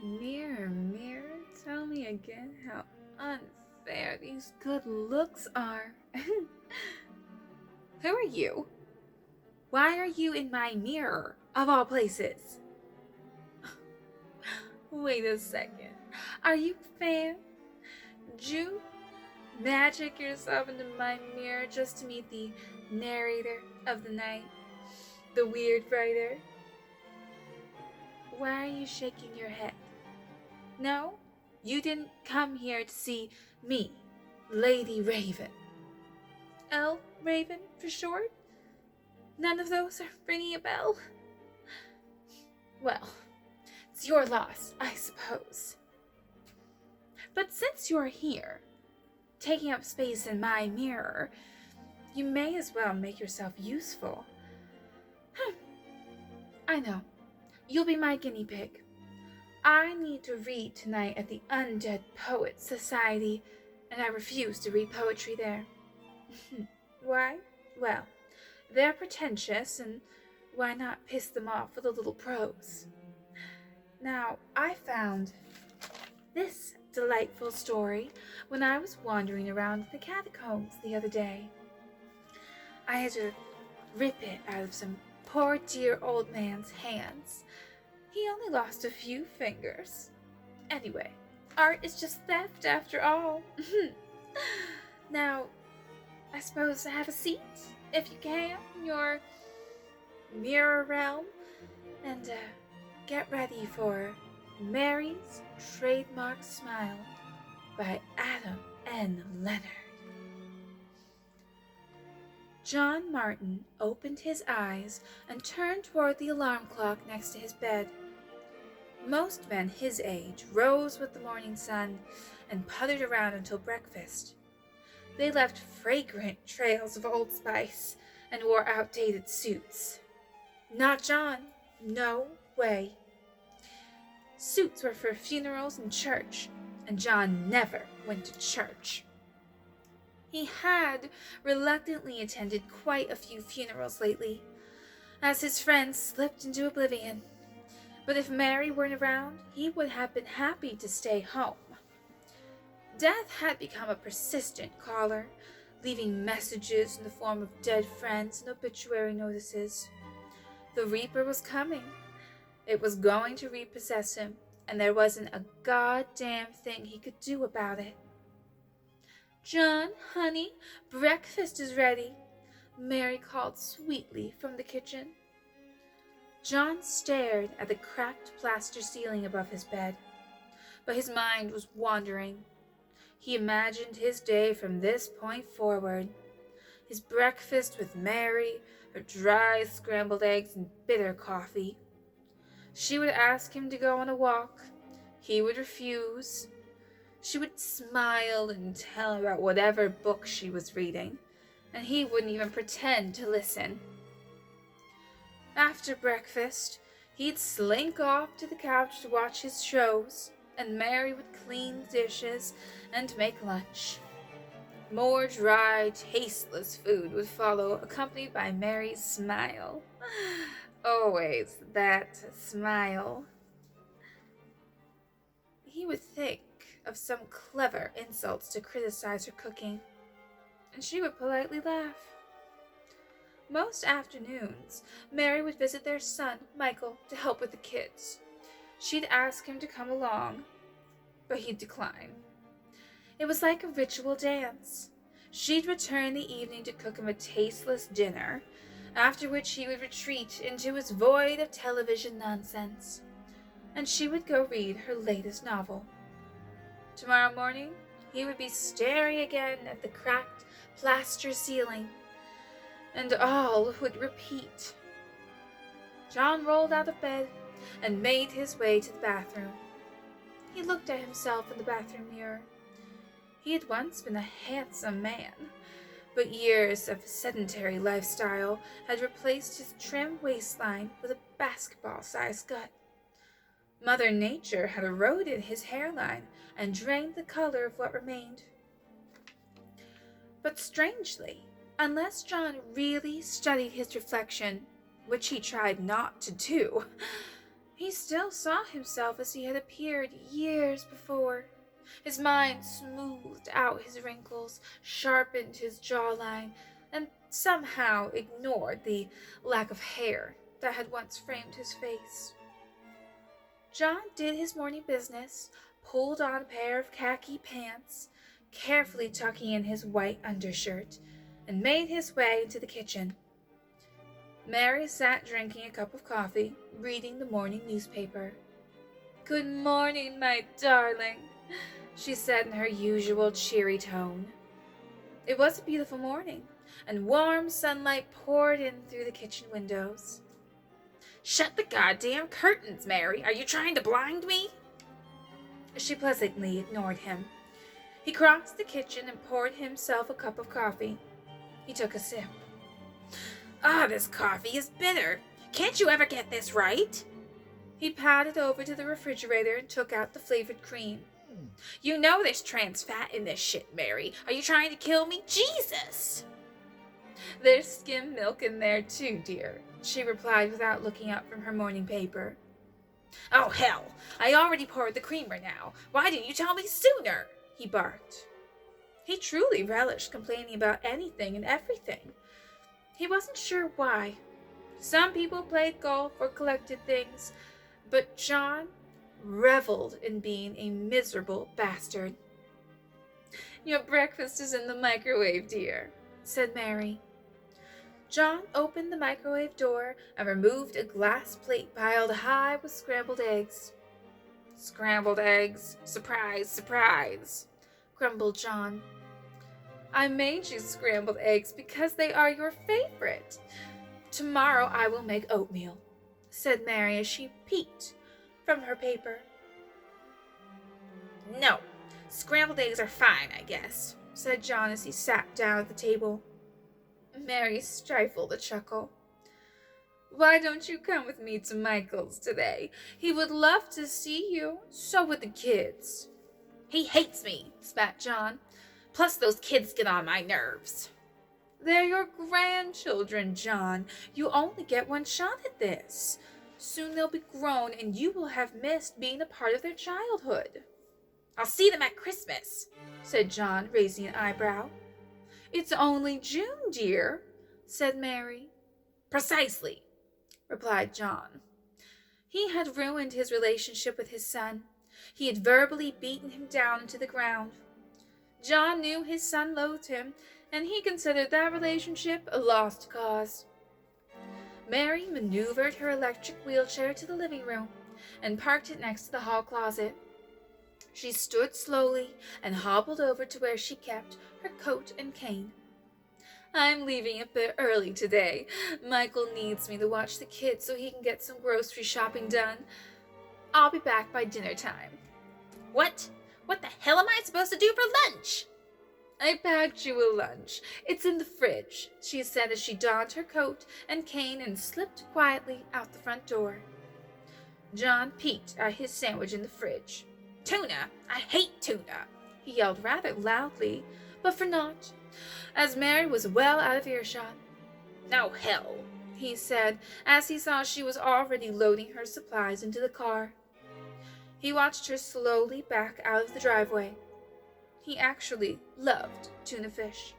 Mirror, mirror, tell me again how unfair these good looks are. Who are you? Why are you in my mirror, of all places? Wait a second. Are you a fan? Did you magic yourself into my mirror just to meet the narrator of the night? The weird writer? Why are you shaking your head? No, you didn't come here to see me, Lady Raven. L. Raven, for short? None of those are ringing a bell? Well, it's your loss, I suppose. But since you're here, taking up space in my mirror, you may as well make yourself useful. I know. You'll be my guinea pig. I need to read tonight at the Undead Poets Society, and I refuse to read poetry there. Why? Well, they're pretentious, and why not piss them off with a little prose? Now, I found this delightful story when I was wandering around the catacombs the other day. I had to rip it out of some poor dear old man's hands. He only lost a few fingers. Anyway, art is just theft after all. Now, I suppose have a seat, if you can, in your mirror realm, and get ready for Mary's Trademark Smile by Adam N. Leonard. John Martin opened his eyes and turned toward the alarm clock next to his bed. Most men his age rose with the morning sun and puttered around until breakfast. They left fragrant trails of Old Spice and wore outdated suits. Not John. No way. Suits were for funerals and church, and John never went to church. He had reluctantly attended quite a few funerals lately, as his friends slipped into oblivion. But if Mary weren't around, he would have been happy to stay home. Death had become a persistent caller, leaving messages in the form of dead friends and obituary notices. The Reaper was coming. It was going to repossess him, and there wasn't a goddamn thing he could do about it. "John, honey, breakfast is ready," Mary called sweetly from the kitchen. John stared at the cracked plaster ceiling above his bed, but his mind was wandering. He imagined his day from this point forward. His breakfast with Mary, her dry scrambled eggs and bitter coffee. She would ask him to go on a walk. He would refuse. She would smile and tell him about whatever book she was reading, and he wouldn't even pretend to listen. After breakfast, he'd slink off to the couch to watch his shows, and Mary would clean the dishes and make lunch. More dry, tasteless food would follow, accompanied by Mary's smile. Always that smile. He would think of some clever insults to criticize her cooking, and she would politely laugh. Most afternoons, Mary would visit their son, Michael, to help with the kids. She'd ask him to come along, but he'd decline. It was like a ritual dance. She'd return the evening to cook him a tasteless dinner, after which he would retreat into his void of television nonsense, and she would go read her latest novel. Tomorrow morning, he would be staring again at the cracked plaster ceiling, and all would repeat. John rolled out of bed and made his way to the bathroom. He looked at himself in the bathroom mirror. He had once been a handsome man, but years of sedentary lifestyle had replaced his trim waistline with a basketball-sized gut. Mother Nature had eroded his hairline and drained the color of what remained. But strangely, unless John really studied his reflection, which he tried not to do, He still saw himself as he had appeared years before. His mind smoothed out his wrinkles, sharpened his jawline, and somehow ignored the lack of hair that had once framed his face. John did his morning business, pulled on a pair of khaki pants, carefully tucking in his white undershirt, and made his way into the kitchen. Mary sat drinking a cup of coffee, reading the morning newspaper. "Good morning, my darling," she said in her usual cheery tone. It was a beautiful morning, and warm sunlight poured in through the kitchen windows. "Shut the goddamn curtains, Mary! Are you trying to blind me?" She pleasantly ignored him. He crossed the kitchen and poured himself a cup of coffee. He took a sip. This coffee is bitter. Can't you ever get this right?" He padded over to the refrigerator and took out the flavored cream. "You know there's trans fat in this shit, Mary. Are you trying to kill me? Jesus!" "There's skim milk in there too, dear," she replied without looking up from her morning paper. "Oh, hell! I already poured the creamer now. Why didn't you tell me sooner?" he barked. He truly relished complaining about anything and everything. He wasn't sure why. Some people played golf or collected things, but John reveled in being a miserable bastard. "Your breakfast is in the microwave, dear," said Mary. John opened the microwave door and removed a glass plate piled high with scrambled eggs. "Scrambled eggs. Surprise, surprise," grumbled John. "I made you scrambled eggs because they are your favorite. Tomorrow I will make oatmeal," said Mary as she peeked from her paper. "No, scrambled eggs are fine, I guess," said John as he sat down at the table. Mary stifled a chuckle. "Why don't you come with me to Michael's today? He would love to see you. So would the kids." "He hates me," spat John. "Plus those kids get on my nerves." "They're your grandchildren, John. You only get one shot at this. Soon they'll be grown and you will have missed being a part of their childhood." "I'll see them at Christmas," said John, raising an eyebrow. "It's only June, dear," said Mary. "Precisely," replied John. He had ruined his relationship with his son. He had verbally beaten him down to the ground. John knew his son loathed him, and he considered that relationship a lost cause. Mary maneuvered her electric wheelchair to the living room and parked it next to the hall closet. She stood slowly and hobbled over to where she kept her coat and cane. "I'm leaving a bit early today. Michael needs me to watch the kids so he can get some grocery shopping done. I'll be back by dinner time." What? What the hell am I supposed to do for lunch?" "I packed you a lunch. It's in the fridge," she said as she donned her coat and cane and slipped quietly out the front door. John peeked at his sandwich in the fridge. "Tuna! I hate tuna!" he yelled rather loudly, but for naught, as Mary was well out of earshot. "No hell," he said, as he saw she was already loading her supplies into the car. He watched her slowly back out of the driveway. He actually loved tuna fish.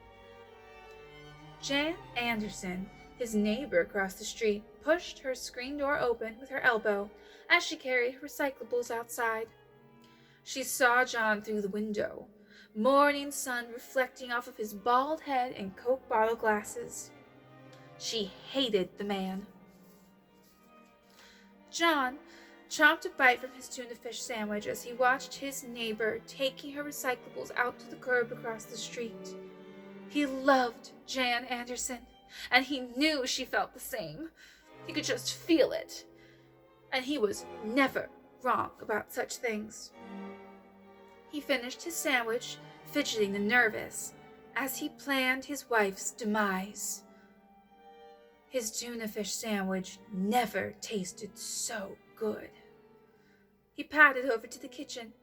Jan Anderson, his neighbor across the street, pushed her screen door open with her elbow as she carried her recyclables outside. She saw John through the window, morning sun reflecting off of his bald head and Coke bottle glasses. She hated the man. John chomped a bite from his tuna fish sandwich as he watched his neighbor taking her recyclables out to the curb across the street. He loved Jan Anderson, and he knew she felt the same. He could just feel it. And he was never wrong about such things. He finished his sandwich, fidgeting and nervous, as he planned his wife's demise. His tuna fish sandwich never tasted so good. He padded over to the kitchen,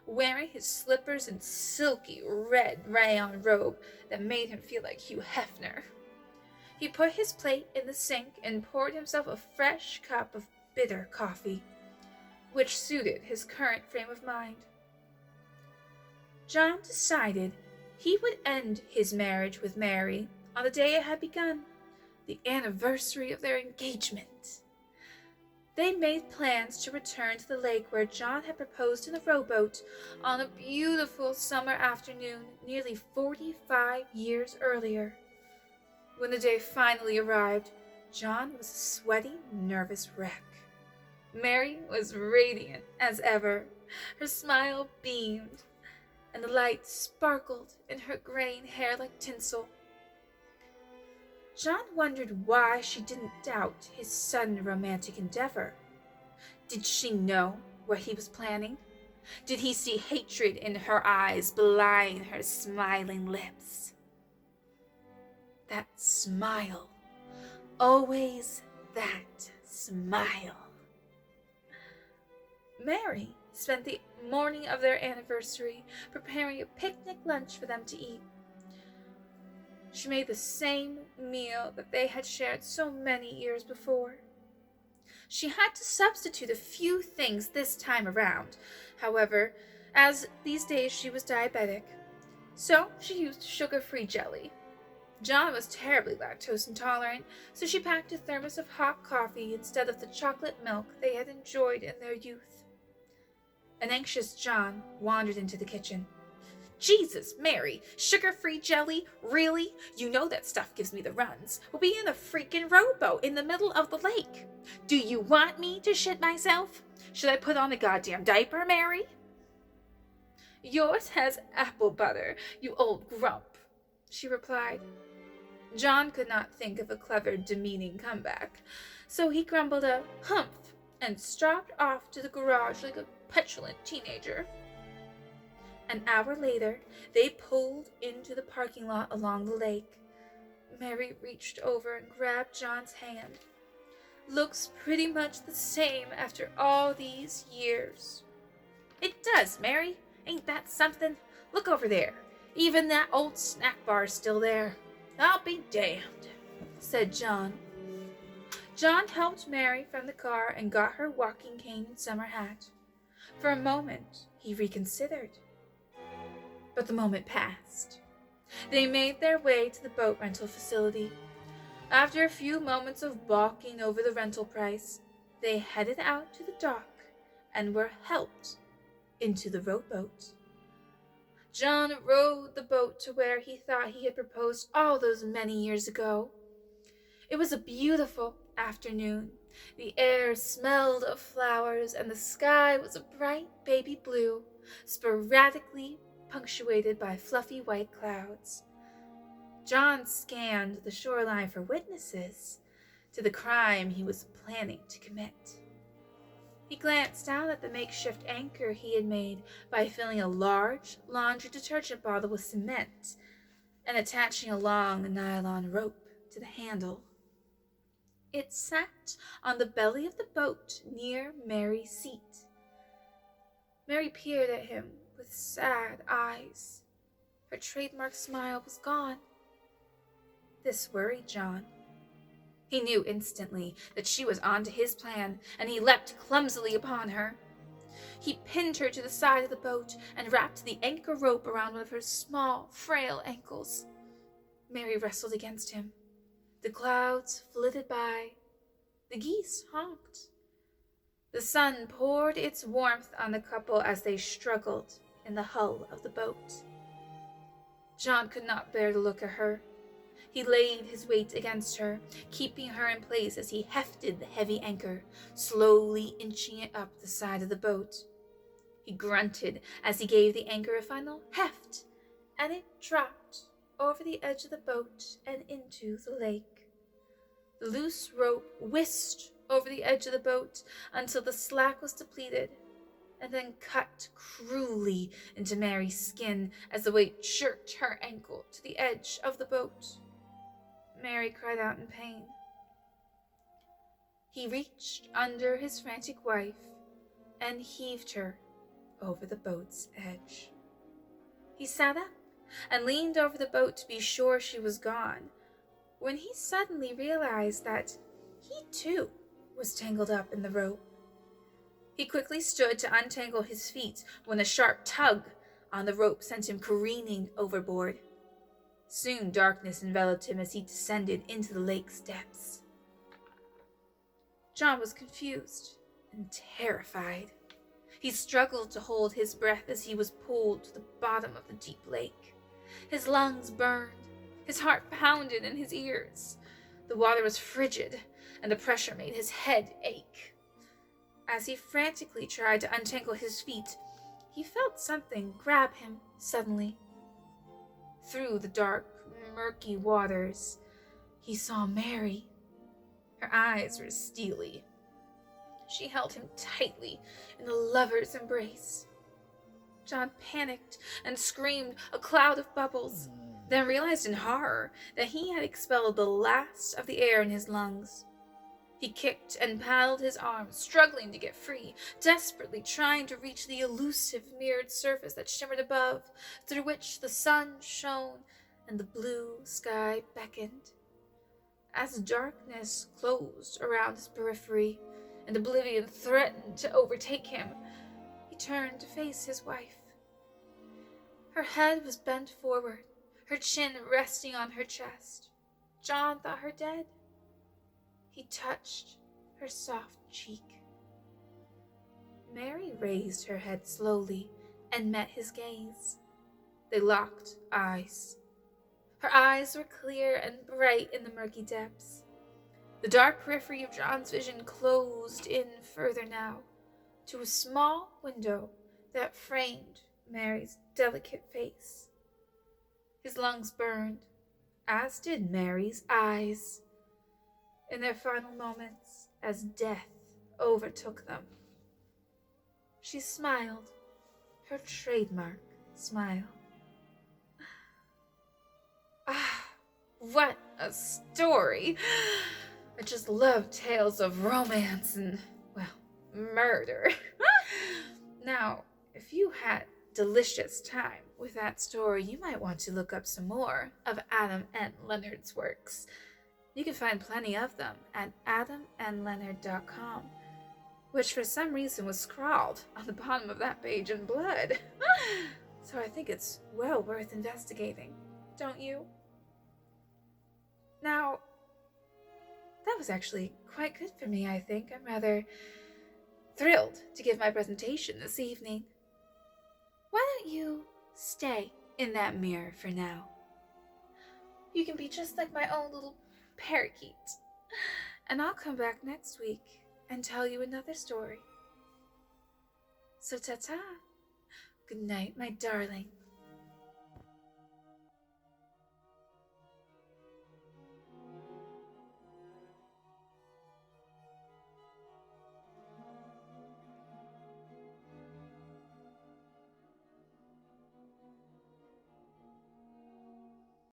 wearing his slippers and silky red rayon robe that made him feel like Hugh Hefner. He put his plate in the sink and poured himself a fresh cup of bitter coffee. which suited his current frame of mind. John decided he would end his marriage with Mary on the day it had begun, the anniversary of their engagement. They made plans to return to the lake where John had proposed in a rowboat on a beautiful summer afternoon nearly 45 years earlier. When the day finally arrived, John was a sweaty, nervous wreck. Mary was radiant as ever. Her smile beamed, and the light sparkled in her graying hair like tinsel. John wondered why she didn't doubt his sudden romantic endeavor. Did she know what he was planning? Did he see hatred in her eyes belying her smiling lips? That smile. Always that smile. Mary spent the morning of their anniversary preparing a picnic lunch for them to eat. She made the same meal that they had shared so many years before. She had to substitute a few things this time around, however, as these days she was diabetic. So she used sugar-free jelly. John was terribly lactose intolerant, so she packed a thermos of hot coffee instead of the chocolate milk they had enjoyed in their youth. An anxious John wandered into the kitchen. Jesus, Mary, sugar-free jelly? Really? You know that stuff gives me the runs. We'll be in a freaking rowboat in the middle of the lake. Do you want me to shit myself? Should I put on a goddamn diaper, Mary? Yours has apple butter, you old grump, she replied. John could not think of a clever, demeaning comeback, so he grumbled a humph and stropped off to the garage like a petulant teenager. An hour later, they pulled into the parking lot along the lake. Mary reached over and grabbed John's hand. Looks pretty much the same after all these years. It does, Mary. Ain't that something? Look over there. Even that old snack bar's still there. I'll be damned, said John. John helped Mary from the car and got her walking cane and summer hat. For a moment, he reconsidered. But the moment passed. They made their way to the boat rental facility. After a few moments of balking over the rental price, they headed out to the dock and were helped into the rowboat. John rowed the boat to where he thought he had proposed all those many years ago. It was a beautiful afternoon. The air smelled of flowers and the sky was a bright baby blue, sporadically punctuated by fluffy white clouds. John scanned the shoreline for witnesses to the crime he was planning to commit. He glanced down at the makeshift anchor he had made by filling a large laundry detergent bottle with cement and attaching a long nylon rope to the handle. It sat on the belly of the boat near Mary's seat. Mary peered at him with sad eyes. Her trademark smile was gone. This worried John. He knew instantly that she was onto his plan, and he leapt clumsily upon her. He pinned her to the side of the boat and wrapped the anchor rope around one of her small, frail ankles. Mary wrestled against him. The clouds flitted by. The geese honked. The sun poured its warmth on the couple as they struggled in the hull of the boat. John could not bear to look at her. He laid his weight against her, keeping her in place as he hefted the heavy anchor, slowly inching it up the side of the boat. He grunted as he gave the anchor a final heft, and it dropped over the edge of the boat and into the lake. The loose rope whisked over the edge of the boat until the slack was depleted, and then cut cruelly into Mary's skin as the weight jerked her ankle to the edge of the boat. Mary cried out in pain. He reached under his frantic wife and heaved her over the boat's edge. He sat up and leaned over the boat to be sure she was gone, when he suddenly realized that he too was tangled up in the rope. He quickly stood to untangle his feet when a sharp tug on the rope sent him careening overboard. Soon darkness enveloped him as he descended into the lake's depths. John was confused and terrified. He struggled to hold his breath as he was pulled to the bottom of the deep lake. His lungs burned, his heart pounded in his ears. The water was frigid, and the pressure made his head ache. As he frantically tried to untangle his feet, he felt something grab him suddenly. Through the dark, murky waters, he saw Mary. Her eyes were steely. She held him tightly in a lover's embrace. John panicked and screamed a cloud of bubbles, then realized in horror that he had expelled the last of the air in his lungs. He kicked and paddled his arms, struggling to get free, desperately trying to reach the elusive mirrored surface that shimmered above, through which the sun shone and the blue sky beckoned. As darkness closed around his periphery and oblivion threatened to overtake him, he turned to face his wife. Her head was bent forward, her chin resting on her chest. John thought her dead. He touched her soft cheek. Mary raised her head slowly and met his gaze. They locked eyes. Her eyes were clear and bright in the murky depths. The dark periphery of John's vision closed in further now, to a small window that framed Mary's delicate face. His lungs burned, as did Mary's eyes, in their final moments as death overtook them. She smiled, her trademark smile. Ah, what a story! I just love tales of romance and, well, murder. Now, if you had delicious time with that story, you might want to look up some more of Adam and Leonard's works. You can find plenty of them at adamandleonard.com, which for some reason was scrawled on the bottom of that page in blood. So I think it's well worth investigating, don't you? Now, that was actually quite good for me, I think. I'm rather thrilled to give my presentation this evening. Why don't you stay in that mirror for now? You can be just like my own little parakeet. And I'll come back next week and tell you another story. So ta-ta. Good night, my darling.